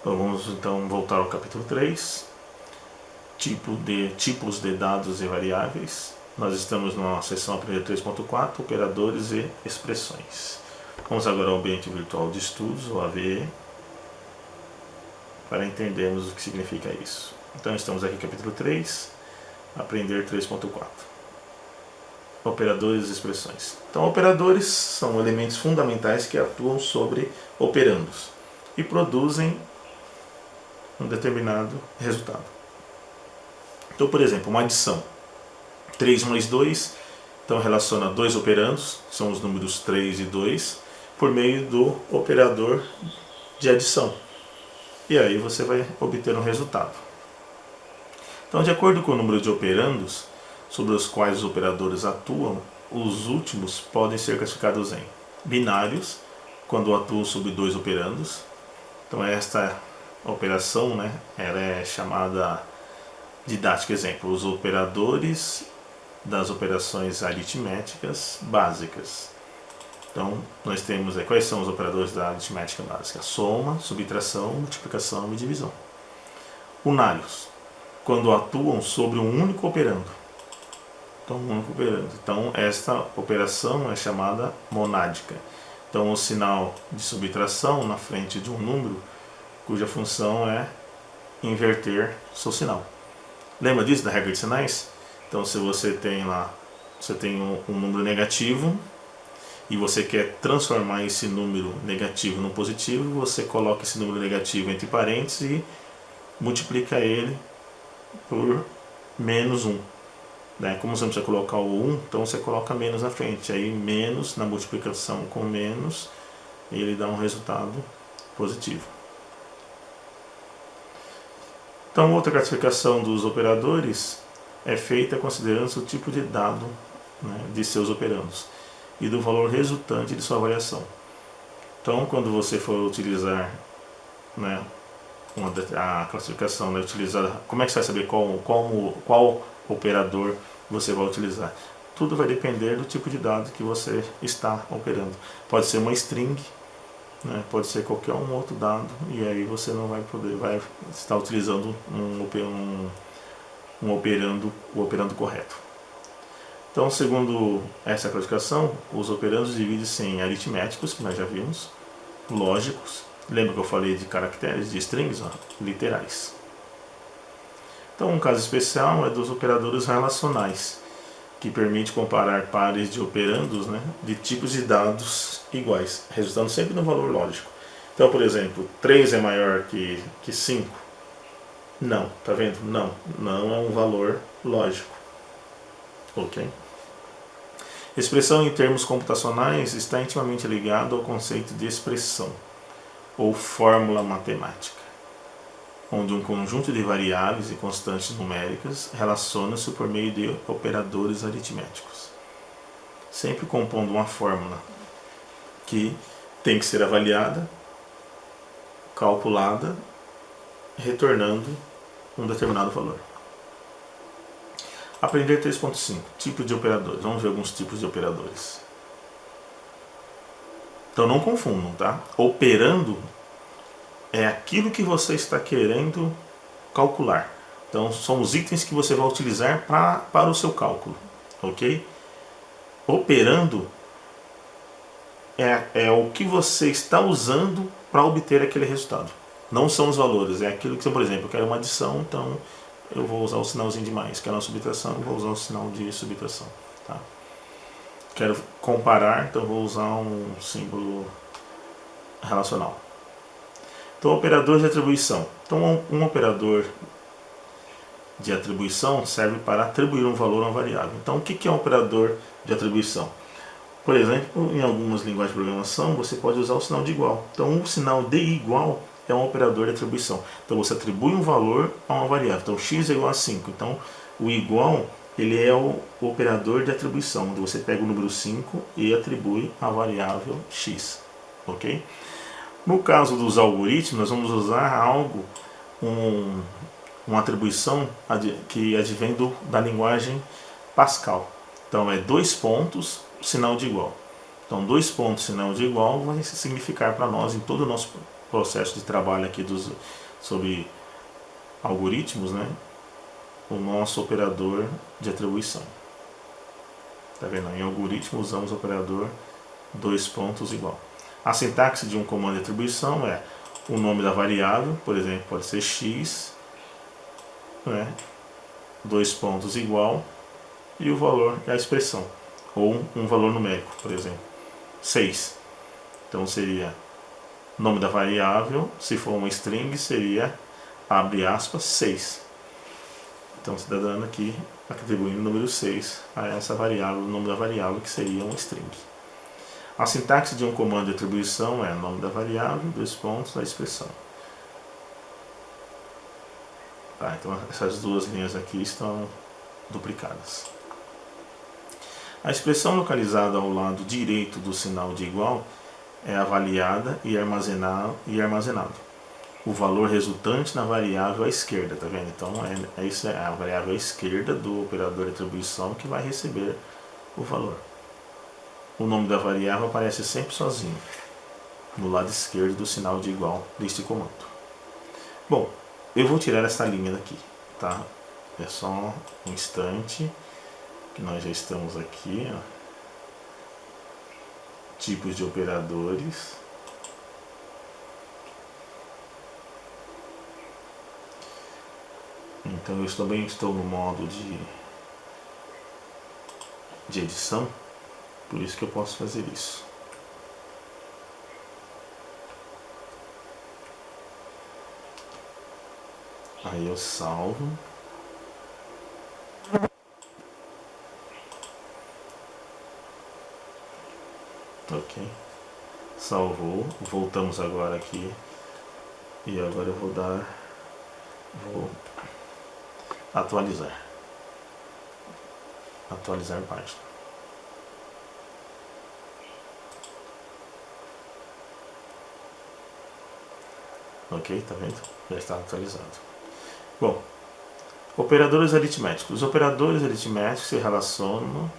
Então, vamos então voltar ao capítulo 3, tipos de dados e variáveis. Nós estamos na seção aprender 3.4, operadores e expressões. Vamos agora ao ambiente virtual de estudos, o AVE, para entendermos o que significa isso. Então estamos aqui no capítulo 3, aprender 3.4. Operadores e expressões. Então operadores são elementos fundamentais que atuam sobre operandos e produzem um determinado resultado. Então, por exemplo, uma adição. 3 mais 2, então relaciona dois operandos, são os números 3 e 2, por meio do operador de adição. E aí você vai obter um resultado. Então, de acordo com o número de operandos sobre os quais os operadores atuam, os últimos podem ser classificados em binários, quando atuam sobre dois operandos. Então esta operação, ela é chamada didática. Exemplo, os operadores das operações aritméticas básicas. Então nós temos quais são os operadores da aritmética básica: soma, subtração, multiplicação e divisão. Unários, quando atuam sobre um único operando. Então esta operação é chamada monádica. Então o sinal de subtração na frente de um número cuja função é inverter seu sinal. Lembra disso, da regra de sinais? Então se você tem um número negativo e você quer transformar esse número negativo num positivo, você coloca esse número negativo entre parênteses e multiplica ele por menos 1. Como você não precisa colocar o 1, então você coloca menos na frente. Aí menos, na multiplicação com menos, ele dá um resultado positivo. Então outra classificação dos operadores é feita considerando o tipo de dado de seus operandos e do valor resultante de sua variação. Então quando você for utilizar a classificação, como é que você vai saber qual operador você vai utilizar? Tudo vai depender do tipo de dado que você está operando. Pode ser uma string, pode ser qualquer outro dado, e aí você não vai estar utilizando o operando correto. Então, segundo essa classificação, os operandos dividem-se em aritméticos, que nós já vimos, lógicos, lembra que eu falei de caracteres, de strings, literais. Então, um caso especial é dos operadores relacionais, que permite comparar pares de operandos de tipos de dados iguais, resultando sempre no valor lógico. Então, por exemplo, 3 é maior que 5? Não, tá vendo? Não é um valor lógico. Ok? Expressão em termos computacionais está intimamente ligado ao conceito de expressão, ou fórmula matemática, onde um conjunto de variáveis e constantes numéricas relaciona-se por meio de operadores aritméticos, sempre compondo uma fórmula que tem que ser avaliada, calculada, retornando um determinado valor. Aprender 3.5, tipo de operadores. Vamos ver alguns tipos de operadores. Então não confundam, tá? Operando é aquilo que você está querendo calcular. Então são os itens que você vai utilizar para o seu cálculo, ok? Operando é o que você está usando para obter aquele resultado. Não são os valores, é aquilo que, por exemplo, eu quero uma adição, então eu vou usar o sinalzinho de mais. Quero uma subtração, eu vou usar o sinal de subtração. Tá? Quero comparar, então eu vou usar um símbolo relacional. Então, operador de atribuição. Então, um operador de atribuição serve para atribuir um valor a uma variável. Então, o que é um operador de atribuição? Por exemplo, em algumas linguagens de programação, você pode usar o sinal de igual. Então, o sinal de igual é um operador de atribuição. Então, você atribui um valor a uma variável. Então, x é igual a 5. Então, o igual ele é o operador de atribuição, onde você pega o número 5 e atribui a variável x. Ok? No caso dos algoritmos, nós vamos usar uma atribuição que advém da linguagem Pascal. Então é 2 pontos, sinal de igual. Então 2 pontos, sinal de igual vai significar para nós, em todo o nosso processo de trabalho aqui sobre algoritmos, né, o nosso operador de atribuição. Tá vendo? Em algoritmo usamos o operador dois pontos igual. A sintaxe de um comando de atribuição é o nome da variável, por exemplo, pode ser x, né, dois pontos igual, e o valor da expressão, ou um valor numérico, por exemplo, 6. Então seria nome da variável, se for uma string, seria, abre aspas, 6. Então você está dando aqui, atribuindo o número 6 a essa variável, o nome da variável, que seria um string. A sintaxe de um comando de atribuição é nome da variável, dois pontos, a expressão. Tá, então essas duas linhas aqui estão duplicadas. A expressão localizada ao lado direito do sinal de igual é avaliada e armazenado. O valor resultante na variável à esquerda, tá vendo? Então isso é a variável à esquerda do operador de atribuição que vai receber o valor. O nome da variável aparece sempre sozinho, no lado esquerdo do sinal de igual deste comando. Bom, eu vou tirar essa linha daqui, tá? É só um instante, que nós já estamos aqui, ó. Tipos de operadores. Então eu também estou no modo de edição, por isso que eu posso fazer isso. Aí eu salvo. Ok. Salvou. Voltamos agora aqui. E agora eu vou atualizar. Atualizar página. Ok, tá vendo? Já está atualizado. Bom, operadores aritméticos. Os operadores aritméticos se relacionam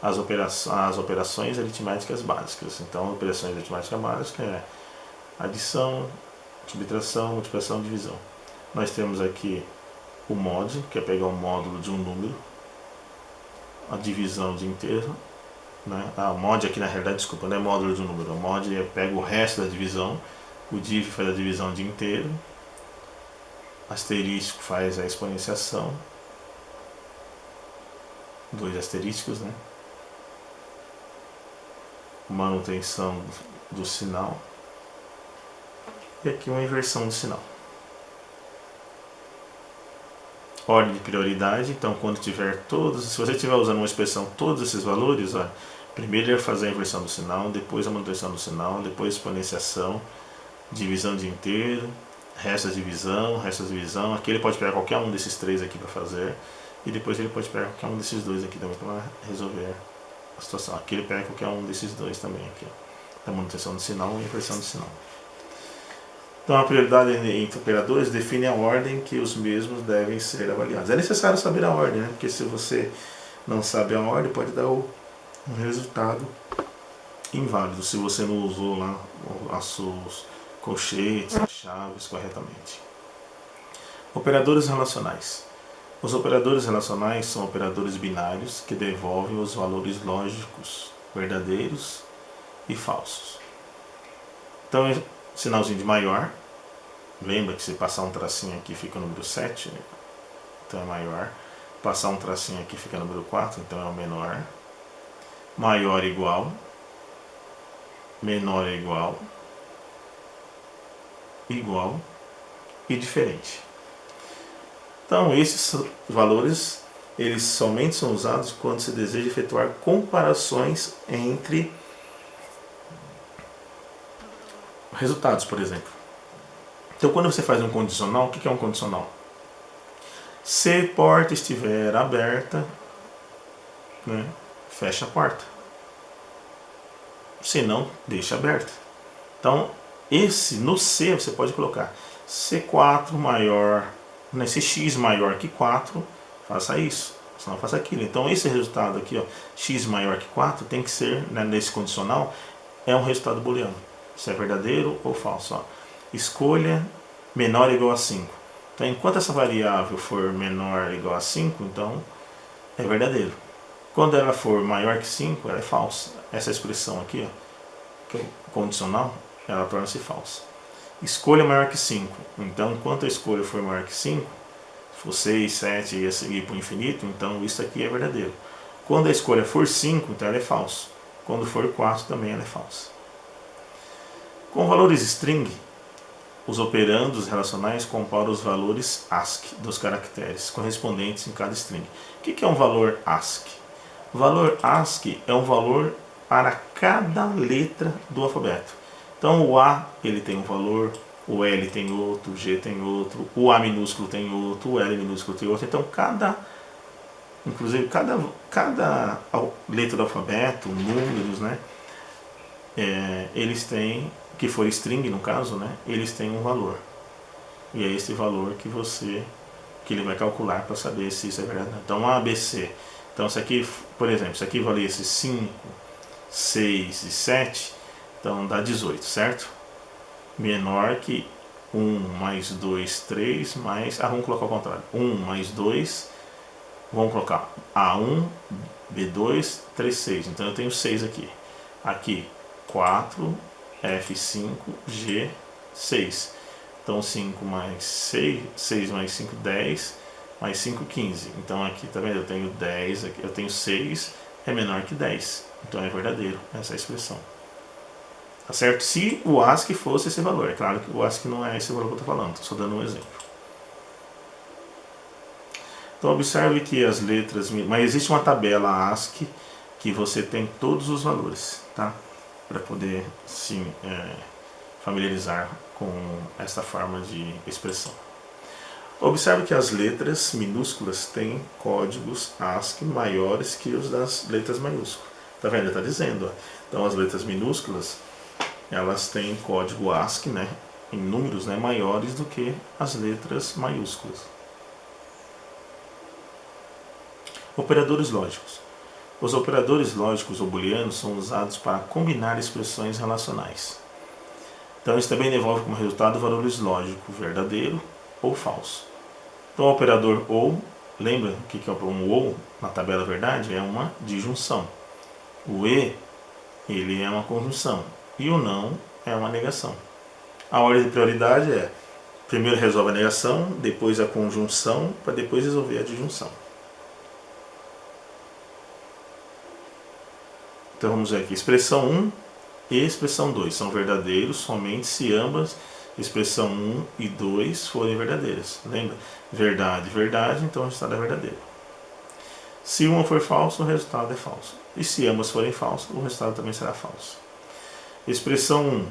às operações aritméticas básicas. Então, operações aritméticas básicas é adição, subtração, multiplicação, divisão. Nós temos aqui o mod, que é pegar o módulo de um número, a divisão de inteiro, né? O mod aqui na realidade, desculpa, não é módulo de um número, o mod é pega o resto da divisão, o div faz a divisão de inteiro, asterístico faz a exponenciação, dois asterísticos, né? Manutenção do sinal, e aqui uma inversão do sinal. Ordem de prioridade, então quando tiver todos, se você estiver usando uma expressão todos esses valores, ó, primeiro ele vai fazer a inversão do sinal, depois a manutenção do sinal, depois a exponenciação, divisão de inteiro, resto da divisão, aqui ele pode pegar qualquer um desses três aqui para fazer, e depois ele pode pegar qualquer um desses dois aqui também para resolver a situação. Aqui ele pega qualquer um desses dois também aqui, ó, da manutenção do sinal e inversão do sinal. Então a prioridade entre operadores define a ordem que os mesmos devem ser avaliados. É necessário saber a ordem, né? Porque se você não sabe a ordem, pode dar um resultado inválido, se você não usou lá os seus colchetes, as chaves corretamente. Operadores relacionais. Os operadores relacionais são operadores binários que devolvem os valores lógicos verdadeiros e falsos. Então, sinalzinho de maior, lembra que se passar um tracinho aqui fica o número 7, né? Então é maior. Passar um tracinho aqui fica o número 4, então é o menor. Maior igual, menor é igual, igual e diferente. Então esses valores, eles somente são usados quando se deseja efetuar comparações entre resultados, por exemplo. Então quando você faz um condicional, o que é um condicional? Se a porta estiver aberta, né, fecha a porta. Se não, deixa aberta. Então no C você pode colocar C4 maior, né, se x maior que 4, faça isso, senão faça aquilo. Então esse resultado aqui, ó, x maior que 4, tem que ser, né, nesse condicional, é um resultado booleano. Se é verdadeiro ou falso. Ó. escolha menor ou igual a 5. Então, enquanto essa variável for menor ou igual a 5, então é verdadeiro. Quando ela for maior que 5, ela é falsa. Essa expressão aqui, ó, que é condicional, ela torna-se falsa. Escolha maior que 5. Então, enquanto a escolha for maior que 5, se for 6, 7 e a seguir para o infinito, então isso aqui é verdadeiro. Quando a escolha for 5, então ela é falsa. Quando for 4, também ela é falsa. Com valores string, os operandos relacionais comparam os valores ASCII dos caracteres correspondentes em cada string. O que é um valor ASCII? O valor ASCII é um valor para cada letra do alfabeto. Então o A ele tem um valor, o L tem outro, o G tem outro, o A minúsculo tem outro, o L minúsculo tem outro. Então inclusive cada letra do alfabeto, números, né, eles têm, que for string no caso, né, eles têm um valor. E é esse valor que ele vai calcular para saber se isso é verdade. Então A, B, C. Então isso aqui, por exemplo, se aqui valesse 5, 6 e 7, então dá 18, certo? Menor que 1 mais 2, 3, mais... vamos colocar ao contrário. 1 mais 2, vamos colocar A1, B2, 3, 6. Então eu tenho 6 aqui. Aqui 4, F5, G, 6. Então 5 mais 6, 6 mais 5, 10, mais 5, 15. Então aqui, tá vendo? Eu tenho 10, aqui, eu tenho 6, é menor que 10. Então é verdadeiro essa expressão. Tá certo? Se o ASCII fosse esse valor. É claro que o ASCII não é esse valor que eu estou falando, estou só dando um exemplo. Então observe que as letras... Mas existe uma tabela ASCII que você tem todos os valores, tá? Para poder se familiarizar com essa forma de expressão. Observe que as letras minúsculas têm códigos ASCII maiores que os das letras maiúsculas. Tá vendo? Está dizendo. Ó. Então as letras minúsculas elas têm código ASCII, né, em números, né, maiores do que as letras maiúsculas. Operadores lógicos. Os operadores lógicos ou booleanos são usados para combinar expressões relacionais. Então isso também devolve como resultado valores lógicos verdadeiro ou falso. Então o operador OU, lembra o que é um OU na tabela verdade? É uma disjunção. O E, ele é uma conjunção. E o não é uma negação. A ordem de prioridade é primeiro resolve a negação, depois a conjunção, para depois resolver a disjunção. Então vamos ver aqui, expressão 1 e expressão 2 são verdadeiros somente se ambas, expressão 1 e 2, forem verdadeiras. Lembra? Verdade, verdade, então o resultado é verdadeiro. Se uma for falsa, o resultado é falso. E se ambas forem falsas, o resultado também será falso. Expressão 1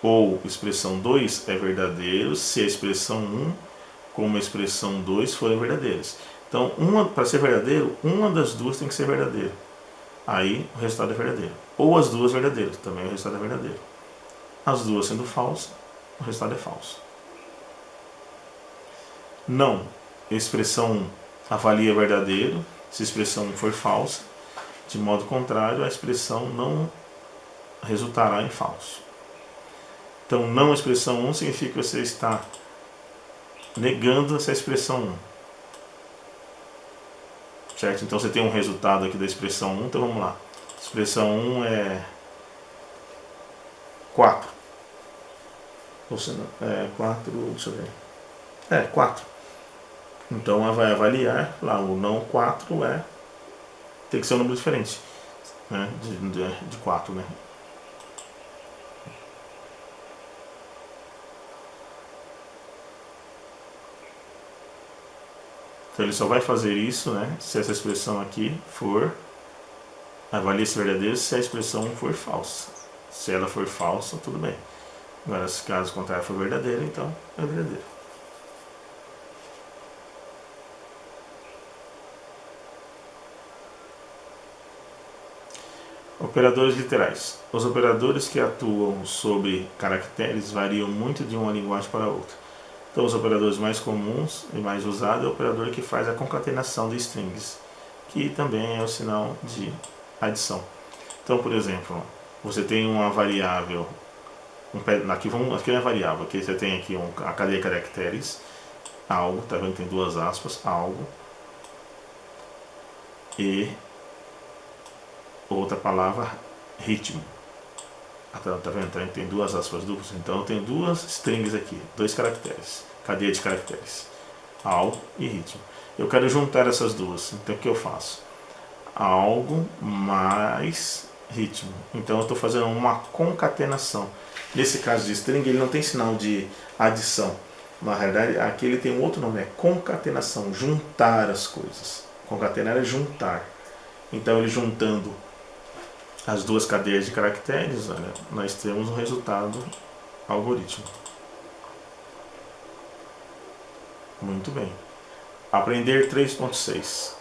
ou expressão 2 é verdadeiro se a expressão 1 como a expressão 2 forem verdadeiras. Então, para ser verdadeiro, uma das duas tem que ser verdadeira. Aí o resultado é verdadeiro. Ou as duas verdadeiras, também o resultado é verdadeiro. As duas sendo falsas, o resultado é falso. Não. Expressão 1 avalia verdadeiro se a expressão 1 for falsa. De modo contrário, a expressão não resultará em falso. Então, não expressão 1 significa que você está negando essa expressão 1. Certo? Então, você tem um resultado aqui da expressão 1. Então, vamos lá. Expressão 1 é 4. Ou seja, 4, deixa eu ver. 4. Então, ela vai avaliar, lá, o não 4 tem que ser um número diferente, né? De 4, né? Então ele só vai fazer isso, né, se essa expressão aqui for, avalie se verdadeiro se a expressão for falsa. Se ela for falsa, tudo bem. Agora, se caso contrário for verdadeiro, então é verdadeiro. Operadores literais. Os operadores que atuam sobre caracteres variam muito de uma linguagem para outra. Então, os operadores mais comuns e mais usados é o operador que faz a concatenação de strings, que também é o sinal de adição. Então, por exemplo, você tem uma variável Aqui não é variável, aqui você tem aqui a cadeia de caracteres, algo, tá vendo? Tem duas aspas, algo, e outra palavra, ritmo. Tá vendo? Tem duas aspas duplas, então eu tenho duas strings aqui, dois caracteres, cadeia de caracteres, algo e ritmo. Eu quero juntar essas duas, então o que eu faço? Algo mais ritmo. Então eu estou fazendo uma concatenação. Nesse caso de string, ele não tem sinal de adição. Na realidade, aqui ele tem um outro nome, é concatenação, juntar as coisas. Concatenar é juntar. Então ele juntando as duas cadeias de caracteres, olha, nós temos um resultado algoritmo. Muito bem. Aprender 3.6.